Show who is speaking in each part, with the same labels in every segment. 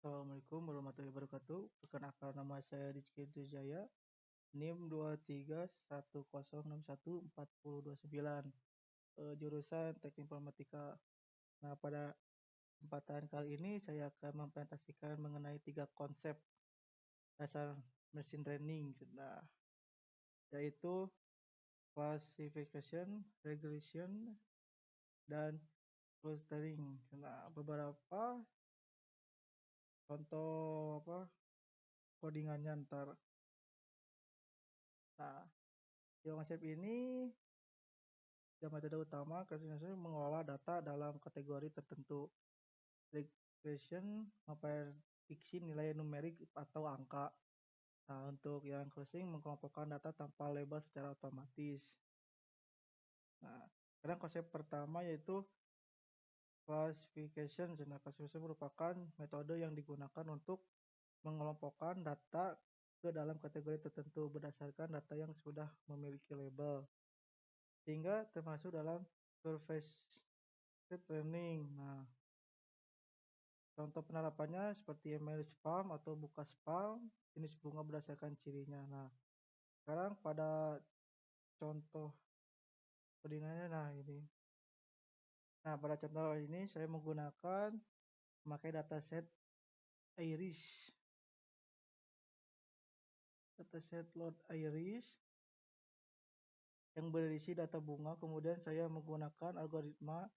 Speaker 1: Assalamualaikum warahmatullahi wabarakatuh. Perkenalkan nama saya Rizky Jaya, NIM 2310614029, jurusan Teknik Informatika. Nah, pada kesempatan kali ini saya akan mempresentasikan mengenai 3 konsep dasar machine learning, yaitu classification, regression, dan clustering. Beberapa contoh codingannya ntar. Nah, di konsep ini, metode utama classification mengelola data dalam kategori tertentu. Regression memprediksi nilai numerik atau angka. Nah, untuk yang clustering mengelompokkan data tanpa label secara otomatis. Nah, sekarang konsep pertama yaitu classification. Nah, classification merupakan metode yang digunakan untuk mengelompokkan data ke dalam kategori tertentu berdasarkan data yang sudah memiliki label, sehingga termasuk dalam surface learning. Nah, contoh penerapannya seperti email spam atau buka spam, jenis bunga berdasarkan cirinya. Nah, sekarang pada contoh codingannya, pada contoh ini saya memakai dataset Iris. Dataset load Iris yang berisi data bunga, kemudian saya menggunakan algoritma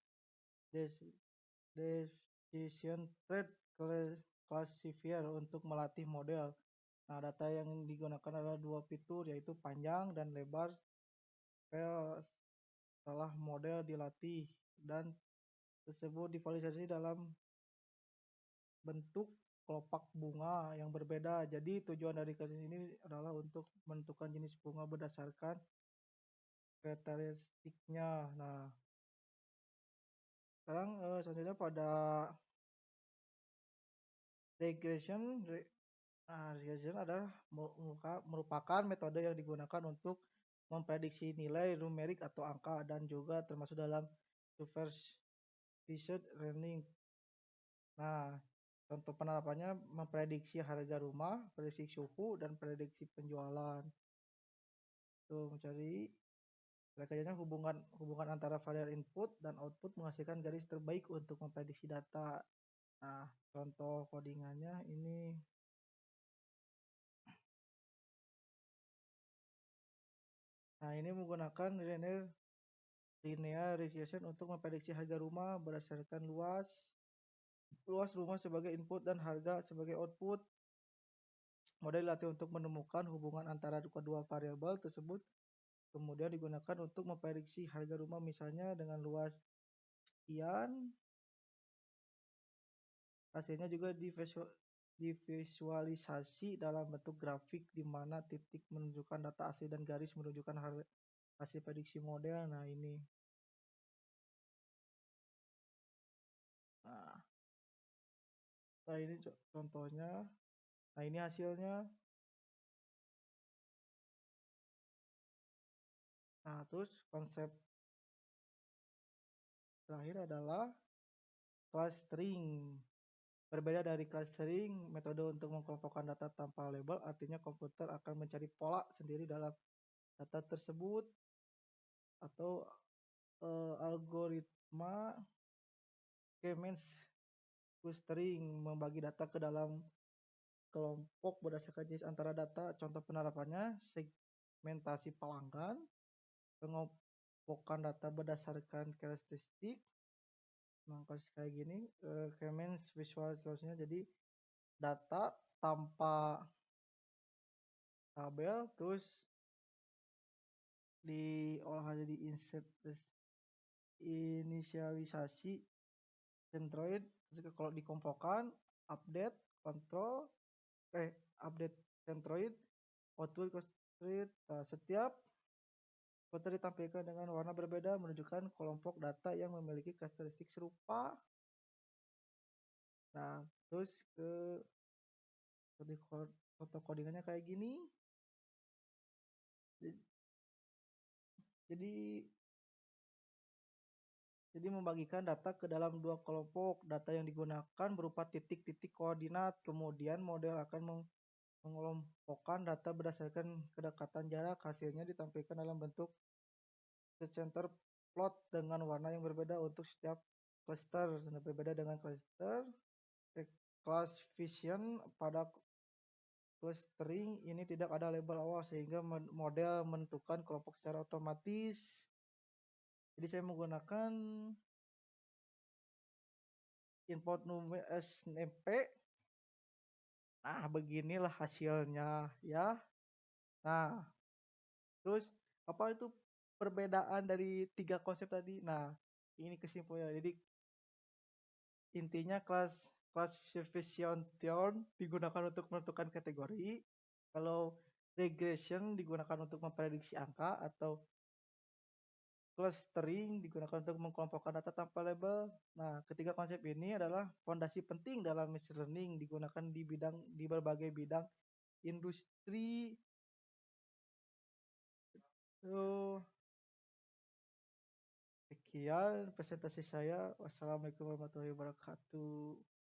Speaker 1: decision tree classifier untuk melatih model. Nah, data yang digunakan adalah 2 fitur, yaitu panjang dan lebar setelah model dilatih, dan tersebut divalidasi dalam bentuk kelopak bunga yang berbeda. Jadi tujuan dari kasus ini adalah untuk menentukan jenis bunga berdasarkan karakteristiknya. Nah, sekarang selanjutnya pada regression. Regression adalah merupakan metode yang digunakan untuk memprediksi nilai numerik atau angka, dan juga termasuk dalam supervised learning. Nah, contoh penerapannya memprediksi harga rumah, prediksi suhu, dan prediksi penjualan. Mencari kerjanya hubungan antara variabel input dan output menghasilkan garis terbaik untuk memprediksi data. Nah, contoh codingannya ini. Nah, ini menggunakan linear regression untuk memprediksi harga rumah berdasarkan luas rumah sebagai input dan harga sebagai output. Model dilatih untuk menemukan hubungan antara kedua variabel tersebut, kemudian digunakan untuk memprediksi harga rumah, misalnya dengan luas sekian. Hasilnya juga divisualisasi dalam bentuk grafik, di mana titik menunjukkan data asli dan garis menunjukkan hasil prediksi model. Nah, ini. Nah, ini contohnya. Nah, ini hasilnya. Nah, terus konsep terakhir adalah clustering. Berbeda dari clustering, metode untuk mengelompokkan data tanpa label, artinya komputer akan mencari pola sendiri dalam data tersebut, atau algoritma K-means clustering membagi data ke dalam kelompok berdasarkan jenis antara data. Contoh penerapannya segmentasi pelanggan, pengelompokan data berdasarkan karakteristik. Nah, kayak gini, K-means visualisasinya, jadi data tanpa tabel, terus diolah jadi insert, terus inisialisasi centroid, terus kalau dikumpulkan update control update centroid, output constraint. Nah, setiap foto ditampilkan dengan warna berbeda menunjukkan kelompok data yang memiliki karakteristik serupa. Nah, terus foto codingannya kayak gini. Jadi Jadi membagikan data ke dalam dua kelompok. Data yang digunakan berupa titik-titik koordinat. Kemudian model akan mengelompokkan data berdasarkan kedekatan jarak. Hasilnya ditampilkan dalam bentuk secenter plot dengan warna yang berbeda untuk setiap cluster. Berbeda dengan cluster, class vision pada clustering ini tidak ada label awal sehingga model menentukan kelompok secara otomatis. Jadi saya menggunakan input number SMP. Nah, beginilah hasilnya ya. Nah, terus apa itu perbedaan dari tiga konsep tadi? Nah, ini kesimpulannya. Jadi intinya classification theorem digunakan untuk menentukan kategori. Kalau regression digunakan untuk memprediksi angka, atau clustering digunakan untuk mengkelompokkan data tanpa label. Nah, ketiga konsep ini adalah fondasi penting dalam machine learning, digunakan di berbagai bidang industri. So, sekian presentasi saya. Wassalamualaikum warahmatullahi wabarakatuh.